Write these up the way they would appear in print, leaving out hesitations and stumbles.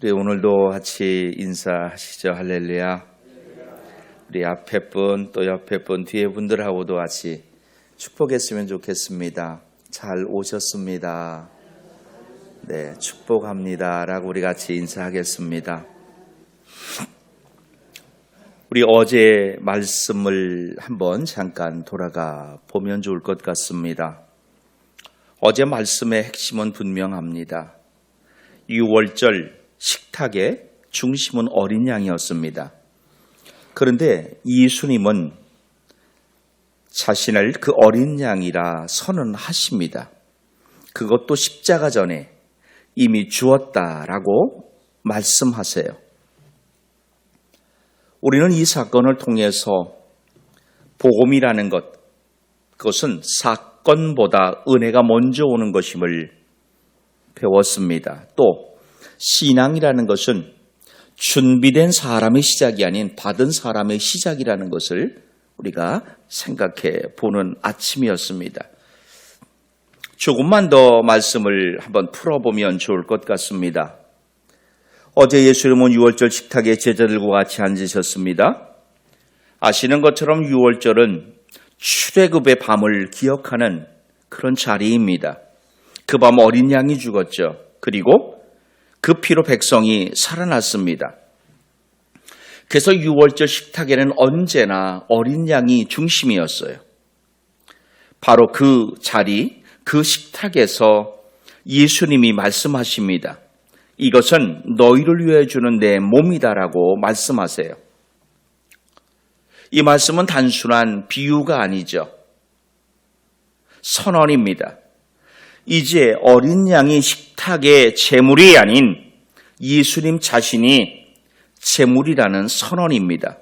우리 오늘도 같이 인사하시죠. 할렐루야. 우리 앞에 분, 또 옆에 분, 뒤에 분들하고도 같이 축복했으면 좋겠습니다. 잘 오셨습니다. 네, 축복합니다. 라고 우리 같이 인사하겠습니다. 우리 어제 말씀을 한번 잠깐 돌아가 보면 좋을 것 같습니다. 어제 말씀의 핵심은 분명합니다. 6월절 식탁의 중심은 어린 양이었습니다. 그런데 예수님은 자신을 그 어린 양이라 선언하십니다. 그것도 십자가 전에 이미 주었다라고 말씀하세요. 우리는 이 사건을 통해서 복음이라는 것, 그것은 사건보다 은혜가 먼저 오는 것임을 배웠습니다. 또 신앙이라는 것은 준비된 사람의 시작이 아닌 받은 사람의 시작이라는 것을 우리가 생각해 보는 아침이었습니다. 조금만 더 말씀을 한번 풀어보면 좋을 것 같습니다. 어제 예수님은 6월절 식탁에 제자들과 같이 앉으셨습니다. 아시는 것처럼 6월절은 출애굽의 밤을 기억하는 그런 자리입니다. 그 밤 어린 양이 죽었죠. 그리고 그 피로 백성이 살아났습니다. 그래서 6월절 식탁에는 언제나 어린 양이 중심이었어요. 바로 그 자리, 그 식탁에서 예수님이 말씀하십니다. 이것은 너희를 위해 주는 내 몸이다라고 말씀하세요. 이 말씀은 단순한 비유가 아니죠. 선언입니다. 이제 어린 양이 식탁의 제물이 아닌 예수님 자신이 제물이라는 선언입니다.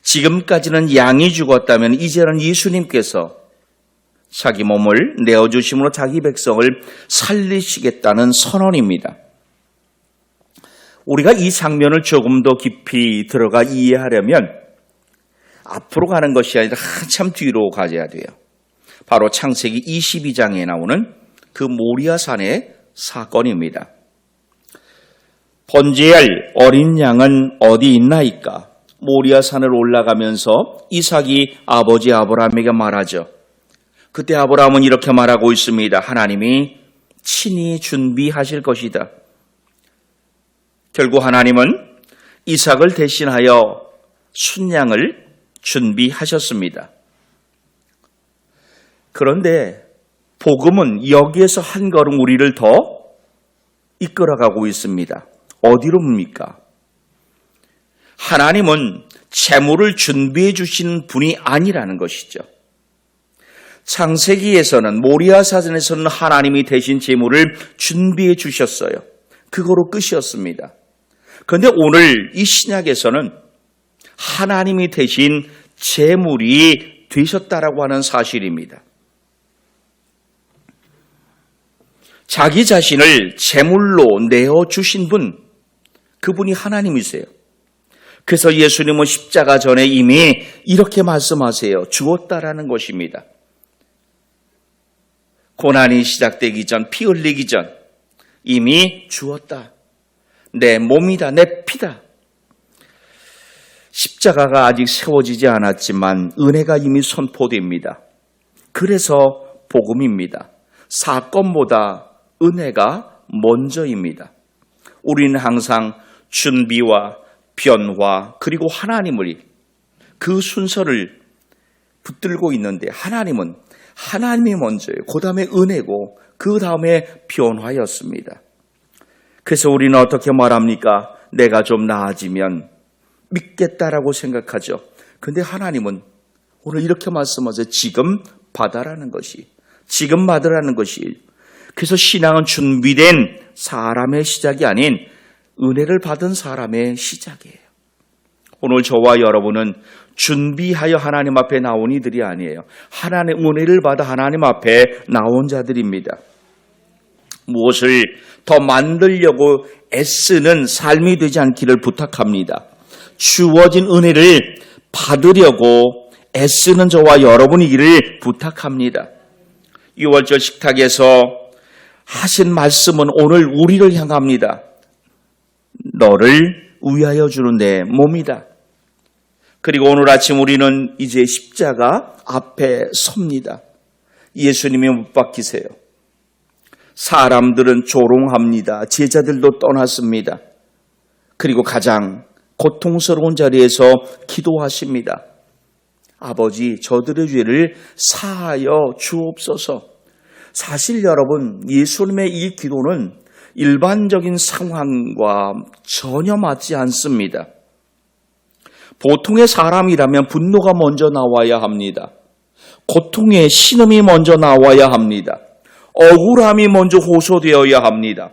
지금까지는 양이 죽었다면 이제는 예수님께서 자기 몸을 내어주심으로 자기 백성을 살리시겠다는 선언입니다. 우리가 이 장면을 조금 더 깊이 들어가 이해하려면 앞으로 가는 것이 아니라 한참 뒤로 가야 돼요. 바로 창세기 22장에 나오는 그 모리아산의 사건입니다. 번제할 어린 양은 어디 있나이까? 모리아산을 올라가면서 이삭이 아버지 아브라함에게 말하죠. 그때 아브라함은 이렇게 말하고 있습니다. 하나님이 친히 준비하실 것이다. 결국 하나님은 이삭을 대신하여 순양을 준비하셨습니다. 그런데 복음은 여기에서 한 걸음 우리를 더 이끌어가고 있습니다. 어디로입니까? 하나님은 제물을 준비해 주신 분이 아니라는 것이죠. 창세기에서는 모리아산에서는 하나님이 대신 제물을 준비해 주셨어요. 그거로 끝이었습니다. 그런데 오늘 이 신약에서는 하나님이 대신 제물이 되셨다라고 하는 사실입니다. 자기 자신을 제물로 내어주신 분, 그분이 하나님이세요. 그래서 예수님은 십자가 전에 이미 이렇게 말씀하세요. 주었다라는 것입니다. 고난이 시작되기 전, 피 흘리기 전 이미 주었다. 내 몸이다, 내 피다. 십자가가 아직 세워지지 않았지만 은혜가 이미 선포됩니다. 그래서 복음입니다. 사건보다 은혜가 먼저입니다. 우리는 항상 준비와 변화 그리고 하나님을 그 순서를 붙들고 있는데 하나님은 하나님이 먼저예요. 그 다음에 은혜고 그 다음에 변화였습니다. 그래서 우리는 어떻게 말합니까? 내가 좀 나아지면 믿겠다라고 생각하죠. 그런데 하나님은 오늘 이렇게 말씀하세요. 지금 받아라는 것이, 지금 받으라는 것이. 그래서 신앙은 준비된 사람의 시작이 아닌 은혜를 받은 사람의 시작이에요. 오늘 저와 여러분은 준비하여 하나님 앞에 나온 이들이 아니에요. 하나님의 은혜를 받아 하나님 앞에 나온 자들입니다. 무엇을 더 만들려고 애쓰는 삶이 되지 않기를 부탁합니다. 주어진 은혜를 받으려고 애쓰는 저와 여러분이기를 부탁합니다. 6월절 식탁에서 하신 말씀은 오늘 우리를 향합니다. 너를 위하여 주는 내 몸이다. 그리고 오늘 아침 우리는 이제 십자가 앞에 섭니다. 예수님이 못 박히세요. 사람들은 조롱합니다. 제자들도 떠났습니다. 그리고 가장 고통스러운 자리에서 기도하십니다. 아버지, 저들의 죄를 사하여 주옵소서. 사실 여러분, 예수님의 이 기도는 일반적인 상황과 전혀 맞지 않습니다. 보통의 사람이라면 분노가 먼저 나와야 합니다. 고통의 신음이 먼저 나와야 합니다. 억울함이 먼저 호소되어야 합니다.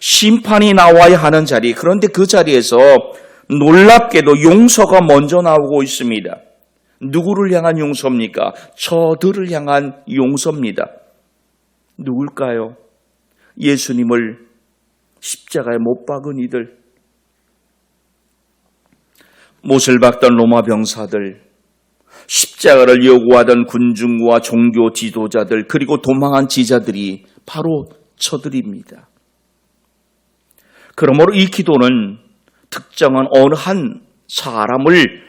심판이 나와야 하는 자리, 그런데 그 자리에서 놀랍게도 용서가 먼저 나오고 있습니다. 누구를 향한 용서입니까? 저들을 향한 용서입니다. 누굴까요? 예수님을 십자가에 못 박은 이들, 못을 박던 로마 병사들, 십자가를 요구하던 군중과 종교 지도자들, 그리고 도망한 제자들이 바로 저들입니다. 그러므로 이 기도는 특정한 어느 한 사람을,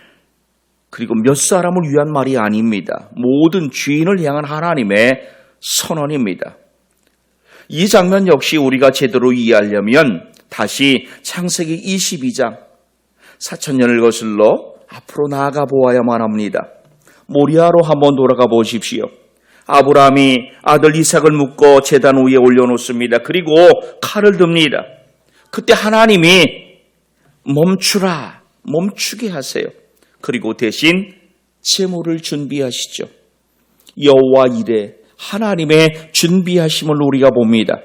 그리고 몇 사람을 위한 말이 아닙니다. 모든 죄인을 향한 하나님의 선언입니다. 이 장면 역시 우리가 제대로 이해하려면 다시 창세기 22장 4,000년을 거슬러 앞으로 나아가 보아야만 합니다. 모리아로 한번 돌아가 보십시오. 아브라함이 아들 이삭을 묶어 제단 위에 올려놓습니다. 그리고 칼을 듭니다. 그때 하나님이 멈추게 하세요. 그리고 대신 제물을 준비하시죠. 여호와 이레, 하나님의 준비하심을 우리가 봅니다.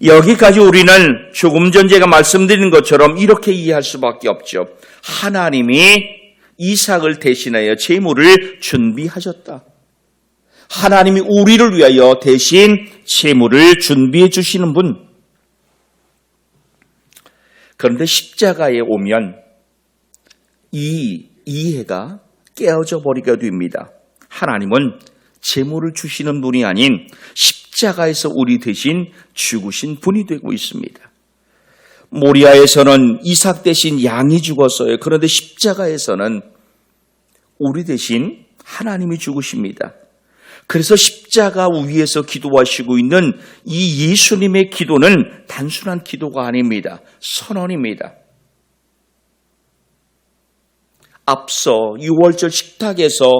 여기까지 우리는 조금 전 제가 말씀드린 것처럼 이렇게 이해할 수밖에 없죠. 하나님이 이삭을 대신하여 제물을 준비하셨다. 하나님이 우리를 위하여 대신 제물을 준비해 주시는 분. 그런데 십자가에 오면 이 이해가 깨어져 버리게 됩니다. 하나님은 제물을 주시는 분이 아닌 십자가에서 우리 대신 죽으신 분이 되고 있습니다. 모리아에서는 이삭 대신 양이 죽었어요. 그런데 십자가에서는 우리 대신 하나님이 죽으십니다. 그래서 십자가 위에서 기도하시고 있는 이 예수님의 기도는 단순한 기도가 아닙니다. 선언입니다. 앞서 6월절 식탁에서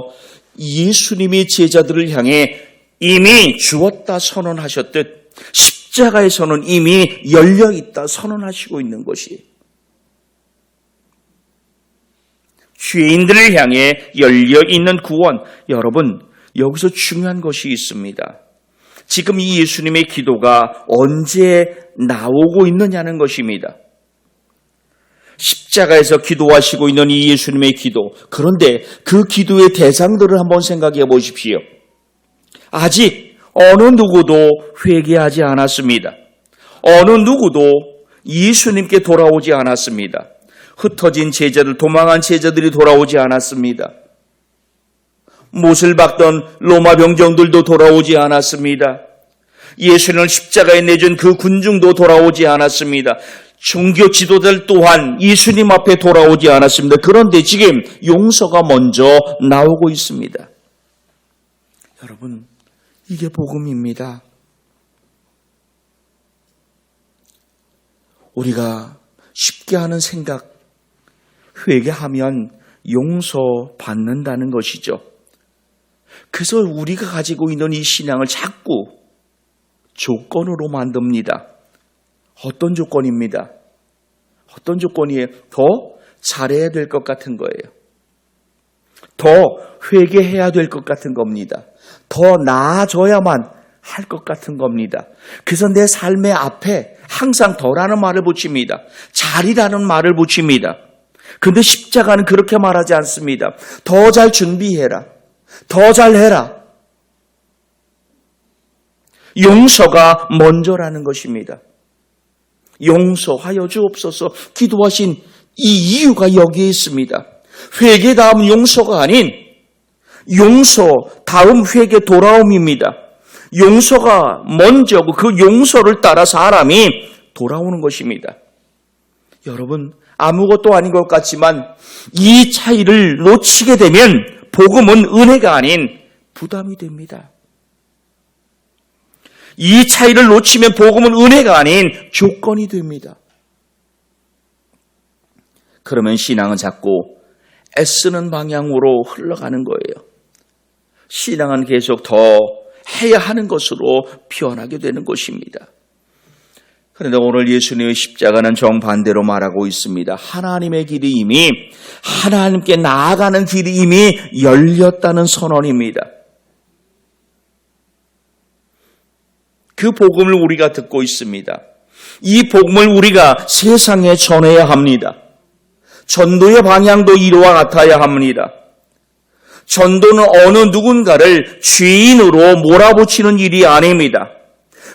예수님이 제자들을 향해 이미 주었다 선언하셨듯 십자가에서는 이미 열려있다 선언하시고 있는 것이, 죄인들을 향해 열려있는 구원. 여러분, 여기서 중요한 것이 있습니다. 지금 이 예수님의 기도가 언제 나오고 있느냐는 것입니다. 십자가에서 기도하시고 있는 이 예수님의 기도, 그런데 그 기도의 대상들을 한번 생각해 보십시오. 아직 어느 누구도 회개하지 않았습니다. 어느 누구도 예수님께 돌아오지 않았습니다. 흩어진 제자들, 도망한 제자들이 돌아오지 않았습니다. 못을 박던 로마 병정들도 돌아오지 않았습니다. 예수님을 십자가에 내준 그 군중도 돌아오지 않았습니다. 종교 지도자들 또한 예수님 앞에 돌아오지 않았습니다. 그런데 지금 용서가 먼저 나오고 있습니다. 여러분, 이게 복음입니다. 우리가 쉽게 하는 생각, 회개하면 용서받는다는 것이죠. 그래서 우리가 가지고 있는 이 신앙을 자꾸 조건으로 만듭니다. 어떤 조건입니다? 어떤 조건이에요? 더 잘해야 될 것 같은 거예요. 더 회개해야 될 것 같은 겁니다. 더 나아져야만 할 것 같은 겁니다. 그래서 내 삶의 앞에 항상 더라는 말을 붙입니다. 잘이라는 말을 붙입니다. 그런데 십자가는 그렇게 말하지 않습니다. 더 잘 준비해라. 더 잘해라. 용서가 먼저라는 것입니다. 용서하여 주옵소서 기도하신 이 이유가 여기에 있습니다. 회개 다음 용서가 아닌 용서 다음 회개 돌아옴입니다. 용서가 먼저고 그 용서를 따라 사람이 돌아오는 것입니다. 여러분, 아무것도 아닌 것 같지만 이 차이를 놓치게 되면 복음은 은혜가 아닌 부담이 됩니다. 이 차이를 놓치면 복음은 은혜가 아닌 조건이 됩니다. 그러면 신앙은 자꾸 애쓰는 방향으로 흘러가는 거예요. 신앙은 계속 더 해야 하는 것으로 변하게 되는 것입니다. 그런데 오늘 예수님의 십자가는 정반대로 말하고 있습니다. 하나님의 길이 이미, 하나님께 나아가는 길이 이미 열렸다는 선언입니다. 그 복음을 우리가 듣고 있습니다. 이 복음을 우리가 세상에 전해야 합니다. 전도의 방향도 이와 같아야 합니다. 전도는 어느 누군가를 죄인으로 몰아붙이는 일이 아닙니다.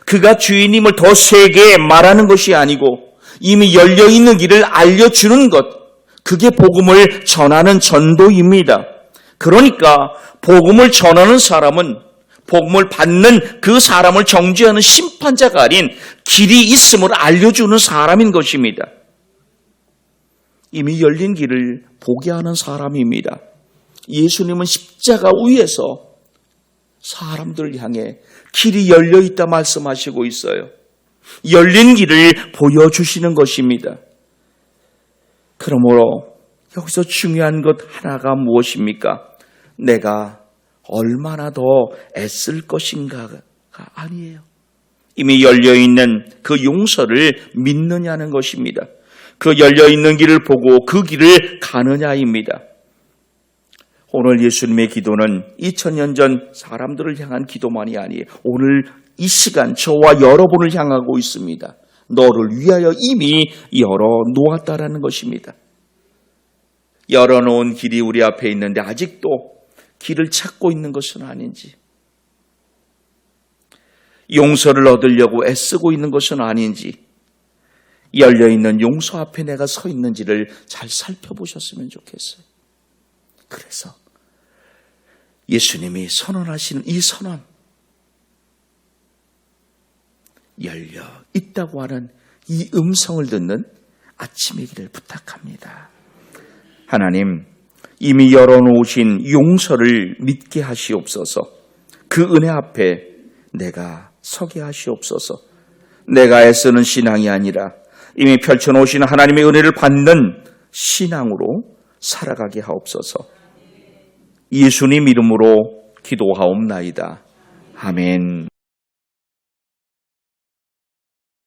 그가 주인임을 더 세게 말하는 것이 아니고 이미 열려있는 길을 알려주는 것, 그게 복음을 전하는 전도입니다. 그러니까 복음을 전하는 사람은 복음을 받는 그 사람을 정죄하는 심판자가 아닌 길이 있음을 알려주는 사람인 것입니다. 이미 열린 길을 보게 하는 사람입니다. 예수님은 십자가 위에서 사람들을 향해 길이 열려있다 말씀하시고 있어요. 열린 길을 보여주시는 것입니다. 그러므로 여기서 중요한 것 하나가 무엇입니까? 내가 얼마나 더 애쓸 것인가가 아니에요. 이미 열려있는 그 용서를 믿느냐는 것입니다. 그 열려있는 길을 보고 그 길을 가느냐입니다. 오늘 예수님의 기도는 2000년 전 사람들을 향한 기도만이 아니에요. 오늘 이 시간 저와 여러분을 향하고 있습니다. 너를 위하여 이미 열어놓았다라는 것입니다. 열어놓은 길이 우리 앞에 있는데 아직도 길을 찾고 있는 것은 아닌지, 용서를 얻으려고 애쓰고 있는 것은 아닌지, 열려있는 용서 앞에 내가 서 있는지를 잘 살펴보셨으면 좋겠어요. 그래서 예수님이 선언하시는 이 선언, 열려 있다고 하는 이 음성을 듣는 아침의 길을 부탁합니다. 하나님, 이미 열어놓으신 용서를 믿게 하시옵소서. 그 은혜 앞에 내가 서게 하시옵소서. 내가 애쓰는 신앙이 아니라 이미 펼쳐놓으신 하나님의 은혜를 받는 신앙으로 살아가게 하옵소서. 예수님 이름으로 기도하옵나이다. 아멘.